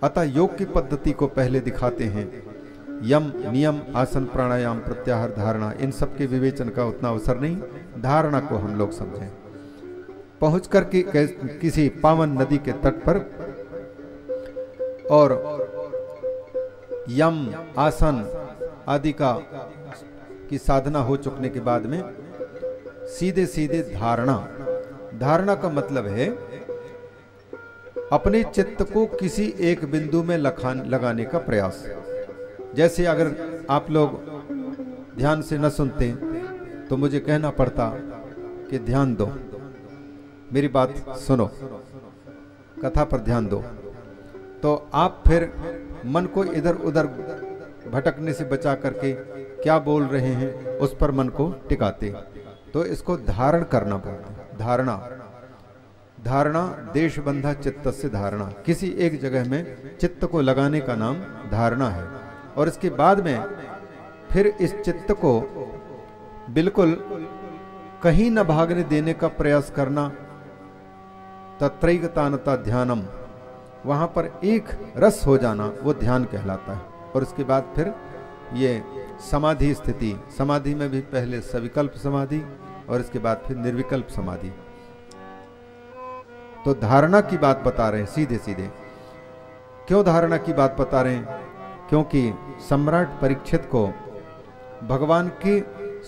अतः योग की पद्धति को पहले दिखाते हैं। यम, नियम, आसन, प्राणायाम, प्रत्याहार, धारणा, इन सब के विवेचन का उतना अवसर नहीं, धारणा को हम लोग समझें। पहुंच कर के किसी पावन नदी के तट पर और यम, आसन आदि की साधना हो चुकने के बाद में सीधे सीधे धारणा का मतलब है अपने चित्त को किसी एक बिंदु में लगाने का प्रयास। जैसे अगर आप लोग ध्यान से न सुनते तो मुझे कहना पड़ता कि ध्यान दो, मेरी बात सुनो, कथा पर ध्यान दो, तो आप फिर मन को इधर उधर भटकने से बचा करके क्या बोल रहे हैं उस पर मन को टिकाते। तो इसको धारण करना पड़ता। धारणा देश बंधा चित्त से धारणा, किसी एक जगह में चित्त को लगाने का नाम धारणा है। और इसके बाद में फिर इस चित्त को बिल्कुल कहीं न भागने देने का प्रयास करना, तत्रैगतानता ध्यानम, वहां पर एक रस हो जाना, वो ध्यान कहलाता है। और उसके बाद फिर ये समाधि स्थिति, समाधि में भी पहले सविकल्प समाधि और इसके बाद फिर निर्विकल्प समाधि। तो धारणा की बात बता रहे हैं सीधे सीधे। क्यों धारणा की बात बता रहे हैं? क्योंकि सम्राट परीक्षित को भगवान के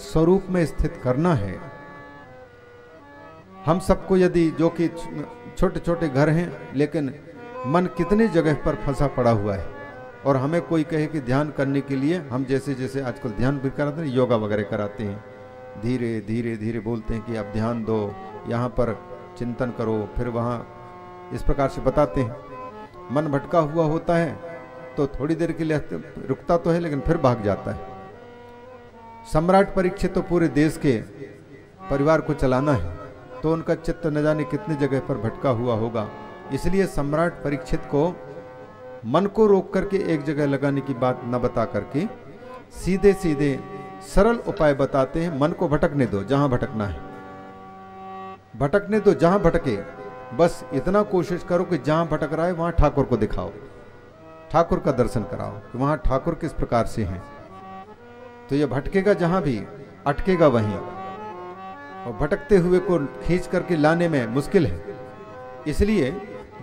स्वरूप में स्थित करना है। हम सबको यदि, जो कि छोटे छोटे घर हैं लेकिन मन कितने जगह पर फंसा पड़ा हुआ है, और हमें कोई कहे कि ध्यान करने के लिए, हम जैसे जैसे आजकल ध्यान भी कराते हैं, योगा वगैरह कराते हैं, धीरे धीरे धीरे बोलते हैं कि अब ध्यान दो, यहाँ पर चिंतन करो, फिर वहाँ इस प्रकार से बताते हैं। मन भटका हुआ होता है तो थोड़ी देर के लिए रुकता तो है लेकिन फिर भाग जाता है। सम्राट परीक्षित तो पूरे देश के परिवार को चलाना है, तो उनका चित्त न जाने कितनी जगह पर भटका हुआ होगा। इसलिए सम्राट परीक्षित को मन को रोक करके एक जगह लगाने की बात न बता करके सीधे सीधे सरल उपाय बताते हैं। मन को भटकने दो जहां भटकना है, भटकने दो जहां भटके, बस इतना कोशिश करो कि जहां भटक रहा है वहां ठाकुर को दिखाओ, ठाकुर का दर्शन कराओ कि वहां ठाकुर किस प्रकार से हैं। तो ये भटकेगा जहां भी, अटकेगा वहीं, और भटकते हुए को खींच करके लाने में मुश्किल है। इसलिए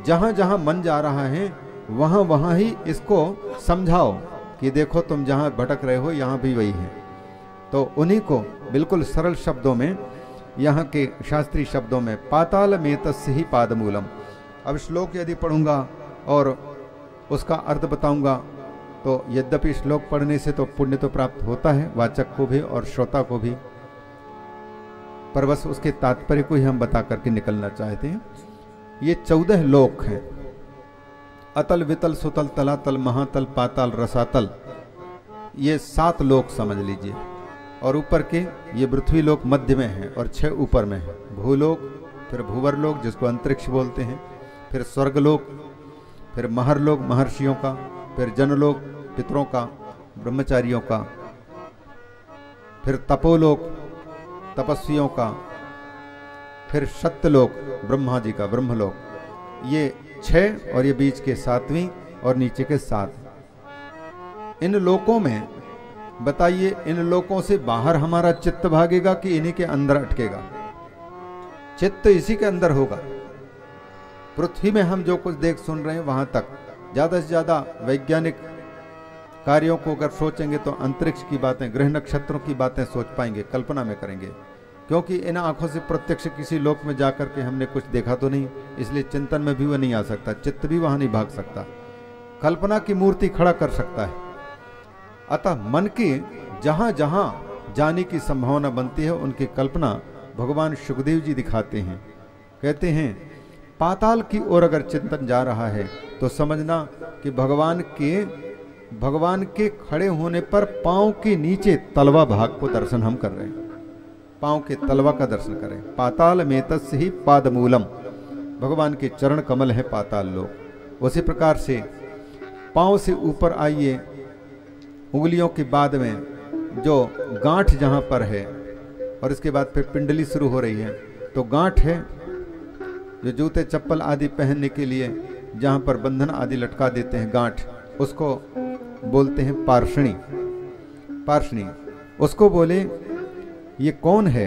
जहां जहां मन जा रहा है वहां वहां ही इसको समझाओ कि देखो तुम जहां भटक रहे हो यहां भी वही है। तो उन्हीं को बिल्कुल सरल शब्दों में, यहाँ के शास्त्रीय शब्दों में, पाताल में तस्य ही पादमूलम। अब श्लोक यदि पढ़ूंगा और उसका अर्थ बताऊंगा तो यद्यपि श्लोक पढ़ने से तो पुण्य तो प्राप्त होता है वाचक को भी और श्रोता को भी, पर बस उसके तात्पर्य को ही हम बता करके निकलना चाहते हैं। ये 14 लोक हैं, अतल, वितल, सुतल, तलातल, महातल, पाताल, रसातल, ये 7 लोक समझ लीजिए। और ऊपर के ये पृथ्वी लोक मध्य में है और 6 ऊपर में है। भूलोक, फिर भूवर लोक जिसको अंतरिक्ष बोलते हैं, फिर स्वर्गलोक, फिर महरलोक महर्षियों का, फिर जनलोक पितरों का, ब्रह्मचारियों का, फिर तपोलोक तपस्वियों का, फिर सत्यलोक ब्रह्मा जी का, ब्रह्मलोक। ये 6 और ये बीच के 7वीं और नीचे के 7। इन लोकों में बताइए, इन लोकों से बाहर हमारा चित्त भागेगा कि इन्हीं के अंदर अटकेगा? चित्त इसी के अंदर होगा। पृथ्वी में हम जो कुछ देख सुन रहे हैं वहां तक, ज्यादा से ज्यादा वैज्ञानिक कार्यों को अगर सोचेंगे तो अंतरिक्ष की बातें, ग्रह नक्षत्रों की बातें सोच पाएंगे, कल्पना में करेंगे, क्योंकि इन आंखों से प्रत्यक्ष किसी लोक में जाकर के हमने कुछ देखा तो नहीं, इसलिए चिंतन में भी वह नहीं आ सकता, चित्त भी वहां नहीं भाग सकता, कल्पना की मूर्ति खड़ा कर सकता है। अतः मन की जहां जहां जाने की संभावना बनती है उनकी कल्पना भगवान सुखदेव जी दिखाते हैं। कहते हैं पाताल की ओर अगर चिंतन जा रहा है तो समझना कि भगवान के खड़े होने पर पांव के नीचे तलवा भाग को दर्शन हम कर रहे हैं, पांव के तलवा का दर्शन करें। पाताल में तस्य ही पादमूलम, भगवान के चरण कमल है पाताल लोक। उसी प्रकार से पांव से ऊपर आइए, उंगलियों के बाद में जो गांठ जहां पर है और इसके बाद फिर पिंडली शुरू हो रही है, तो गांठ है जो जूते चप्पल आदि पहनने के लिए जहाँ पर बंधन आदि लटका देते हैं, गांठ, उसको बोलते हैं पार्षणी। पार्षणी उसको बोले ये कौन है?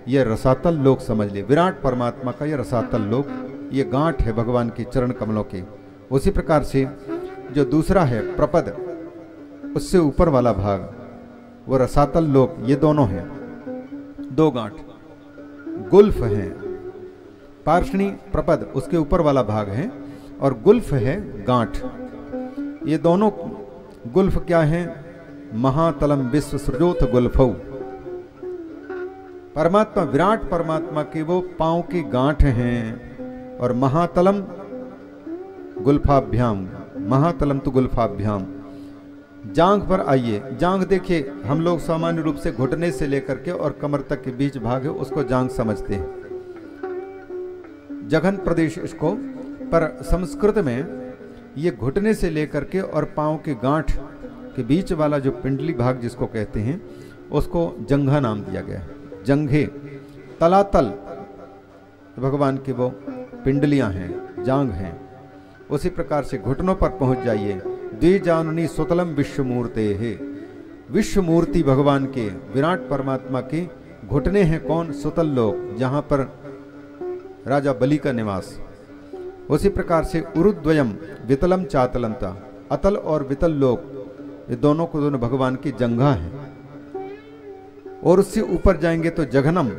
ये रसातल लोक समझ ले, विराट परमात्मा का ये रसातल लोक, ये गांठ है भगवान के चरण कमलों के। उसी प्रकार से जो दूसरा है प्रपद, उससे ऊपर वाला भाग वो रसातल लोक, ये दोनों हैं, दो गांठ गुल्फ हैं। पार्षणी प्रपद उसके ऊपर वाला भाग है और गुल्फ है गांठ। ये दोनों गुल्फ क्या है? महातलम विश्व सृजोत गुल्फौ। परमात्मा विराट परमात्मा के वो पांव की गांठ हैं और महातलम गुल्फाभ्याम, महातलम तो गुल्फाभ्याम। जांघ पर आइए, जांघ देखिए, हम लोग सामान्य रूप से घुटने से लेकर के और कमर तक के बीच भाग है उसको जांघ समझते हैं, जघन प्रदेश इसको, पर संस्कृत में ये घुटने से लेकर के और पांव की गांठ के बीच वाला जो पिंडली भाग जिसको कहते हैं उसको जंघा नाम दिया गया है। जंघे तलातल भगवान की वो पिंडलियां हैं, जांघ हैं। उसी प्रकार से घुटनों पर पहुंच जाइए। द्विजानुनी सुतलम विश्वमूर्ते है, विश्वमूर्ति भगवान के विराट परमात्मा के घुटने हैं कौन? सुतल लोक, जहां पर राजा बलि का निवास। उसी प्रकार से उरुद्वयम वितलम चातलंता, अतल और वितल लोक, ये दोनों को दोनों भगवान की जंघा है। और उससे ऊपर जाएंगे तो जघनम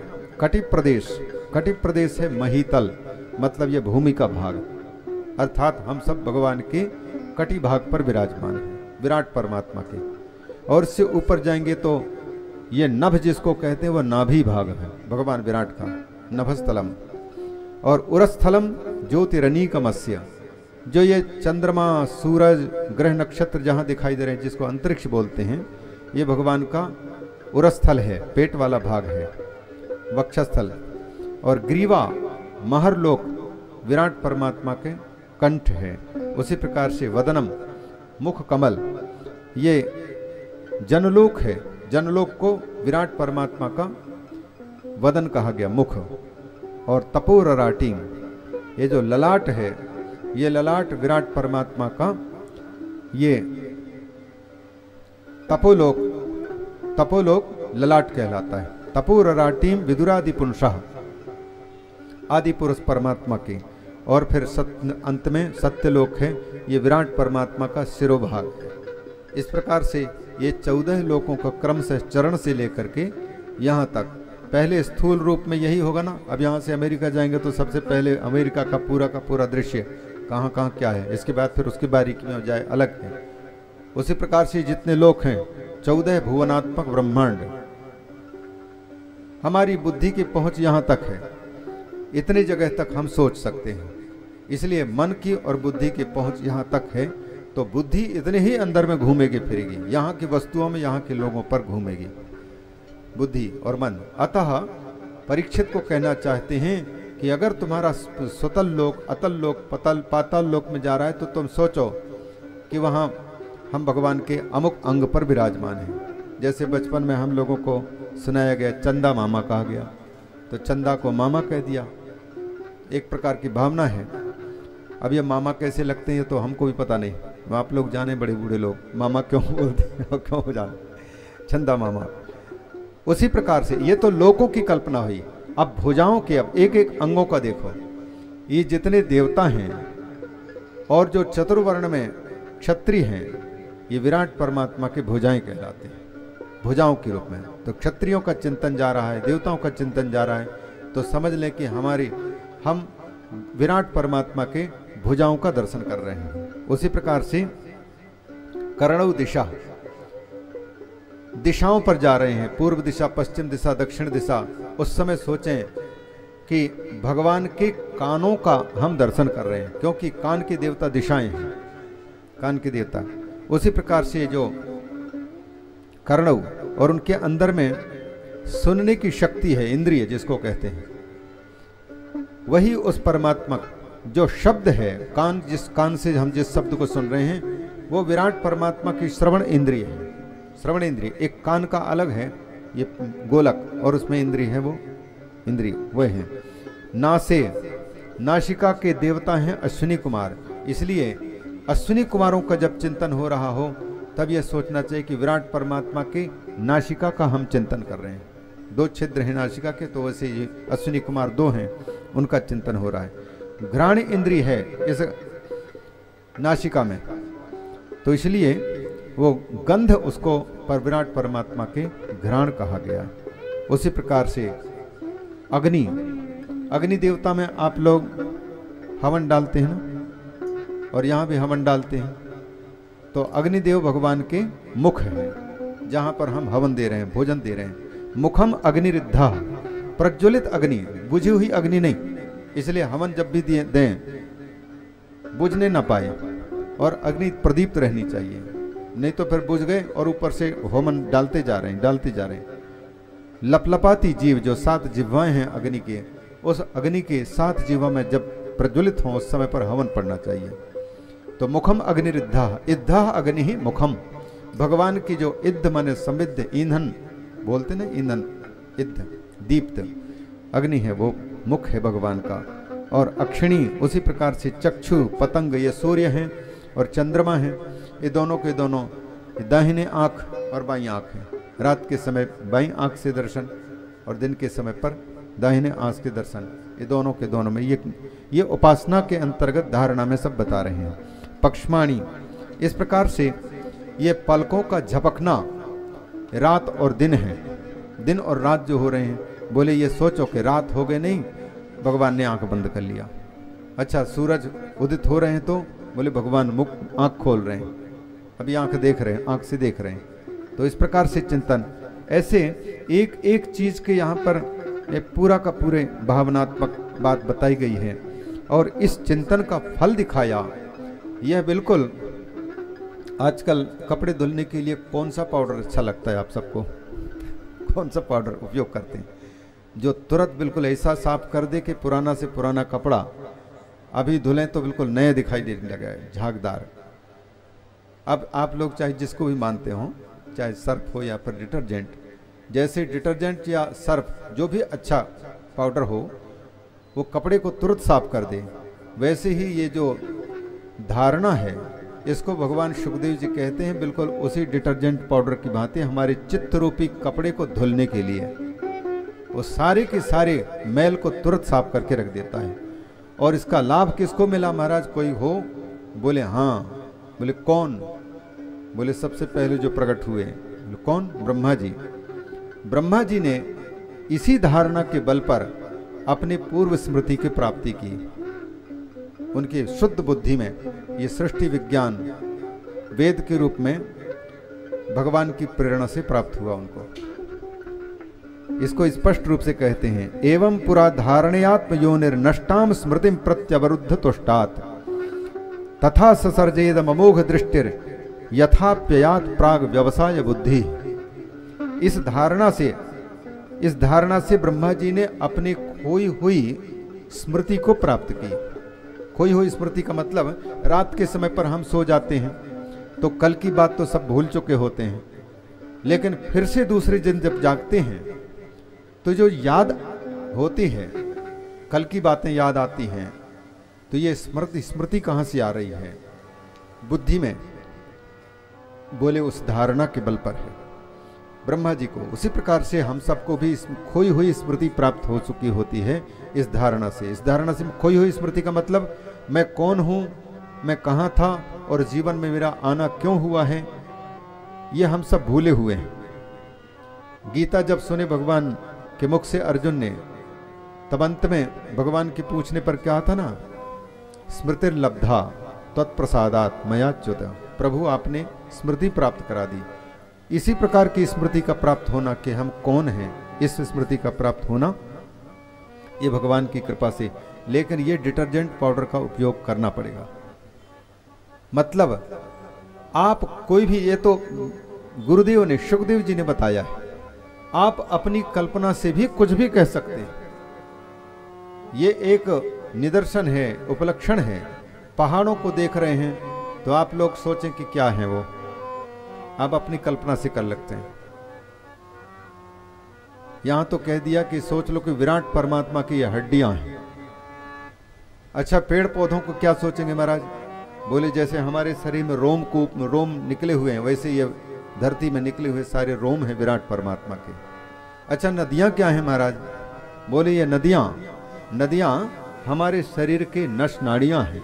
कटि प्रदेश, कटि प्रदेश है महीतल, मतलब ये भूमि का भाग, अर्थात हम सब भगवान के कटि भाग पर विराजमान हैं, विराट परमात्मा के। और इससे ऊपर जाएंगे तो ये नभ जिसको कहते हैं वह नाभि भाग है भगवान विराट का, नभस्थलम। और उरस्थलम ज्योतिरनीकमस्य, जो ये चंद्रमा, सूरज, ग्रह, नक्षत्र जहाँ दिखाई दे रहे हैं जिसको अंतरिक्ष बोलते हैं, ये भगवान का उरस्थल है, पेट वाला भाग है, वक्षस्थल। और ग्रीवा महरलोक विराट परमात्मा के कंठ है। उसी प्रकार से वदनम मुख कमल, ये जनलोक है, जनलोक को विराट परमात्मा का वदन कहा गया, मुख। और तपोरराटीम, ये जो ललाट है, ये ललाट विराट परमात्मा का ये तपोलोक, तपोलोक ललाट कहलाता है। तपोरराटीम विदुरादि पुंसः, आदि पुरुष परमात्मा की। और फिर सत्य, अंत में सत्यलोक है, ये विराट परमात्मा का शिरोभाग है। इस प्रकार से ये 14 लोकों का क्रम से चरण से लेकर के यहाँ तक, पहले स्थूल रूप में यही होगा ना। अब यहाँ से अमेरिका जाएंगे तो सबसे पहले अमेरिका का पूरा दृश्य कहाँ कहाँ क्या है, इसके बाद फिर उसकी बारीकी में जाए अलग है। उसी प्रकार से जितने लोक हैं, 14 भुवनात्मक ब्रह्मांड, हमारी बुद्धि की पहुंच यहाँ तक है, इतनी जगह तक हम सोच सकते हैं। इसलिए मन की और बुद्धि की पहुंच यहाँ तक है, तो बुद्धि इतने ही अंदर में घूमेगी फिरेगी, यहाँ की वस्तुओं में, यहाँ के लोगों पर घूमेगी बुद्धि और मन। अतः परीक्षित को कहना चाहते हैं कि अगर तुम्हारा सुतल लोक, अतल लोक, पाताल लोक में जा रहा है तो तुम सोचो कि वहाँ हम भगवान के अमुक अंग पर विराजमान हैं। जैसे बचपन में हम लोगों को सुनाया गया चंदा मामा कहा गया, तो चंदा को मामा कह दिया, एक प्रकार की भावना है। अब ये मामा कैसे लगते हैं तो हमको भी पता नहीं, आप लोग जाने, बड़े बूढ़े लोग मामा क्यों बोलते हैं और क्यों जाने, चंदा मामा। उसी प्रकार से ये तो लोगों की कल्पना हुई। अब भुजाओं के, अब एक एक अंगों का देखो, ये जितने देवता हैं और जो चतुर्वर्ण में क्षत्रिय हैं, ये विराट परमात्मा के भुजाएं कहलाते हैं, भुजाओं के रूप में। तो क्षत्रियों का चिंतन जा रहा है, देवताओं का चिंतन जा रहा है, तो समझ लें कि हम विराट परमात्मा के भुजाओं का दर्शन कर रहे हैं। उसी प्रकार से कर्णव दिशा, दिशाओं पर जा रहे हैं, पूर्व दिशा, पश्चिम दिशा, दक्षिण दिशा। उस समय सोचें कि भगवान के कानों का हम दर्शन कर रहे हैं, क्योंकि कान की देवता दिशाएं हैं, कान की देवता। उसी प्रकार से जो कर्णव और उनके अंदर में सुनने की शक्ति है, इंद्रिय जिसको कहते हैं, वही उस परमात्मा जो शब्द है, कान, जिस कान से हम जिस शब्द को सुन रहे हैं, वो विराट परमात्मा की श्रवण इंद्रिय है। श्रवण इंद्रिय, एक कान का अलग है ये गोलक, और उसमें इंद्रिय है, वो इंद्रिय वह है। नासे, नासिका के देवता हैं अश्विनी कुमार, इसलिए अश्विनी कुमारों का जब चिंतन हो रहा हो तब यह सोचना चाहिए कि विराट परमात्मा की नासिका का हम चिंतन कर रहे हैं। 2 छिद्र हैं नासिका के, तो वैसे ये अश्विनी कुमार 2 हैं, उनका चिंतन हो रहा है। घ्राण इंद्री है इस नासिका में, तो इसलिए वो गंध उसको पर विराट परमात्मा के घ्राण कहा गया। उसी प्रकार से अग्नि देवता में आप लोग हवन डालते हैं ना, और यहाँ भी हवन डालते हैं, तो अग्निदेव भगवान के मुख है जहाँ पर हम हवन दे रहे हैं, भोजन दे रहे हैं। मुखम अग्निरिद्धा, प्रज्वलित अग्नि, बुझी हुई अग्नि नहीं, इसलिए हवन जब भी दें बुझने ना पाए और अग्नि प्रदीप्त रहनी चाहिए, नहीं तो फिर बुझ गए और ऊपर से होमन डालते जा रहे हैं। लपलपाती जीव जो 7 जिह्वाएं हैं अग्नि के, उस अग्नि के 7 जिह्वा में जब प्रज्वलित हो उस समय पर हवन पड़ना चाहिए। तो मुखम अग्निरिद्धा, इद्धा अग्नि ही मुखम, भगवान की जो इद्ध माने समृद्ध ईंधन बोलते ना, ईंधन इद्ध दीप्त अग्नि है, वो मुख है भगवान का। और अक्षिणी उसी प्रकार से चक्षु पतंग, ये सूर्य हैं और चंद्रमा हैं, ये दोनों के दोनों दाहिने आँख और बाईं आँख है। रात के समय बाईं आँख से दर्शन और दिन के समय पर दाहिने आँख के दर्शन, ये दोनों के दोनों में ये उपासना के अंतर्गत धारणा में सब बता रहे हैं। पक्षमाणी, इस प्रकार से ये पलकों का झपकना रात और दिन है, दिन और रात जो हो रहे हैं। बोले ये सोचो कि रात हो गए, नहीं, भगवान ने आंख बंद कर लिया। अच्छा, सूरज उदित हो रहे हैं तो बोले भगवान मुख आंख खोल रहे हैं, अभी आंख देख रहे हैं, आंख से देख रहे हैं। तो इस प्रकार से चिंतन, ऐसे एक एक चीज के यहाँ पर पूरा का पूरे भावनात्मक बात बताई गई है और इस चिंतन का फल दिखाया। यह बिल्कुल आजकल कपड़े धुलने के लिए कौन सा पाउडर अच्छा लगता है आप सबको? कौन सा पाउडर उपयोग करते हैं जो तुरंत बिल्कुल ऐसा साफ कर दे कि पुराना से पुराना कपड़ा अभी धुलें तो बिल्कुल नया दिखाई देने लगा है, झागदार। अब आप लोग चाहे जिसको भी मानते हो, चाहे सर्फ हो या फिर डिटर्जेंट, जैसे डिटर्जेंट या सर्फ जो भी अच्छा पाउडर हो वो कपड़े को तुरंत साफ कर दे, वैसे ही ये जो धारणा है इसको भगवान सुखदेव जी कहते हैं बिल्कुल उसी डिटर्जेंट पाउडर की भांति हमारे चित्त रूपी कपड़े को धुलने के लिए वो सारे के सारे मैल को तुरंत साफ करके रख देता है। और इसका लाभ किसको मिला महाराज? कोई हो? बोले हाँ। बोले कौन? बोले सबसे पहले जो प्रकट हुए। बोले कौन? ब्रह्मा जी। ब्रह्मा जी ने इसी धारणा के बल पर अपनी पूर्व स्मृति की प्राप्ति की। उनकी शुद्ध बुद्धि में ये सृष्टि विज्ञान वेद के रूप में भगवान की प्रेरणा से प्राप्त हुआ उनको। इसको स्पष्ट रूप से कहते हैं, एवं पुरा धारणयात्म योनिर्नष्टाम स्मृतिम प्रत्यवरुद्ध तुष्टात् तथा ससर्जेद ममोघ दृष्टिर यथाप्ययात प्राग व्यवसाय बुद्धि। इस धारणा से ब्रह्मा जी ने अपनी खोई हुई स्मृति को प्राप्त की। खोई हुई स्मृति का मतलब रात के समय पर हम सो जाते हैं तो कल की बात तो सब भूल चुके होते हैं, लेकिन फिर से दूसरे दिन जब जागते हैं तो जो याद होती है, कल की बातें याद आती हैं, तो ये स्मृति कहाँ से आ रही है? बुद्धि में। बोले उस धारणा के बल पर है ब्रह्मा जी को। उसी प्रकार से हम सबको भी खोई हुई स्मृति प्राप्त हो चुकी होती है इस धारणा से। इस धारणा से खोई हुई स्मृति का मतलब मैं कौन हूँ, मैं कहाँ था और जीवन में मेरा आना क्यों हुआ है, ये हम सब भूले हुए हैं। गीता जब सुने भगवान के मुख से अर्जुन ने, तब अंत में भगवान के पूछने पर क्या था ना, स्मृतिर्लब्धा तत्प्रसादात मयाच्युत। प्रभु आपने स्मृति प्राप्त करा दी। इसी प्रकार की स्मृति का प्राप्त होना कि हम कौन हैं, इस स्मृति का प्राप्त होना ये भगवान की कृपा से। लेकिन ये डिटर्जेंट पाउडर का उपयोग करना पड़ेगा। मतलब आप कोई भी, ये तो गुरुदेव ने, सुखदेव जी ने बताया है, आप अपनी कल्पना से भी कुछ भी कह सकते हैं। ये एक निदर्शन है, उपलक्षण है। पहाड़ों को देख रहे हैं तो आप लोग सोचें कि क्या है वो, आप अपनी कल्पना से कर लगते हैं। यहां तो कह दिया कि सोच लो कि विराट परमात्मा की ये हड्डियां हैं। अच्छा, पेड़ पौधों को क्या सोचेंगे महाराज? बोले जैसे हमारे शरीर में रोम निकले हुए हैं, वैसे ये धरती में निकले हुए सारे रोम हैं विराट परमात्मा के। अच्छा, नदियां क्या हैं महाराज? बोले ये नदियां हमारे शरीर के नस नाड़ियां हैं।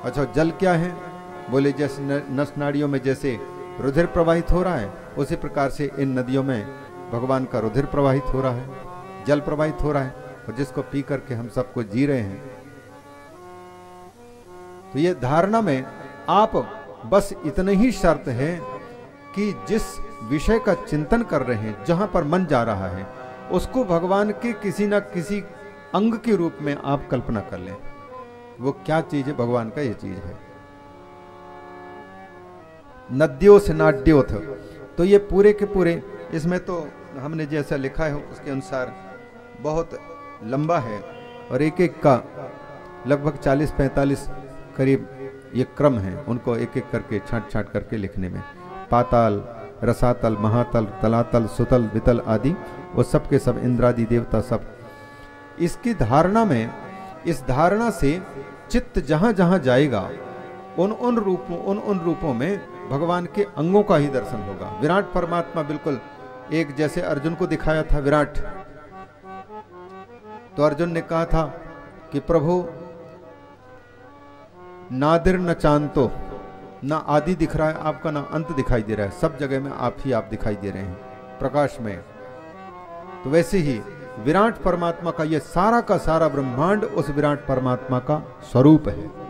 अच्छा, जल क्या है? बोले जैसे नस नाड़ियों में जैसे रुधिर प्रवाहित हो रहा है, उसी प्रकार से इन नदियों में भगवान का रुधिर प्रवाहित हो रहा है, जल प्रवाहित हो रहा है, और जिसको पी करके हम सबको जी रहे हैं। तो ये धारणा में आप बस इतनी ही शर्त है कि जिस विषय का चिंतन कर रहे हैं, जहां पर मन जा रहा है, उसको भगवान के किसी न किसी अंग के रूप में आप कल्पना कर लें। वो क्या चीज है? भगवान का ये चीज है। नद्यो से नाड्योथ, तो ये पूरे के पूरे, इसमें तो हमने जैसा लिखा है उसके अनुसार बहुत लंबा है, और एक एक का लगभग 40-45 करीब ये क्रम है, उनको एक एक करके छांट करके लिखने में। पाताल, रसातल, महातल, तलातल, सुतल, वितल आदि, वो सब के सब इंद्रादि देवता सब। इसकी धारणा में, इस धारणा से चित्त जहां जहां जाएगा, उन रूपों में भगवान के अंगों का ही दर्शन होगा। विराट परमात्मा बिल्कुल एक, जैसे अर्जुन को दिखाया था विराट, तो अर्जुन ने कहा था कि प्रभु नादिर न चांतो, ना आदि दिख रहा है आपका, ना अंत दिखाई दे रहा है, सब जगह में आप दिखाई दे रहे हैं प्रकाश में। तो वैसे ही विराट परमात्मा का ये सारा का सारा ब्रह्मांड उस विराट परमात्मा का स्वरूप है।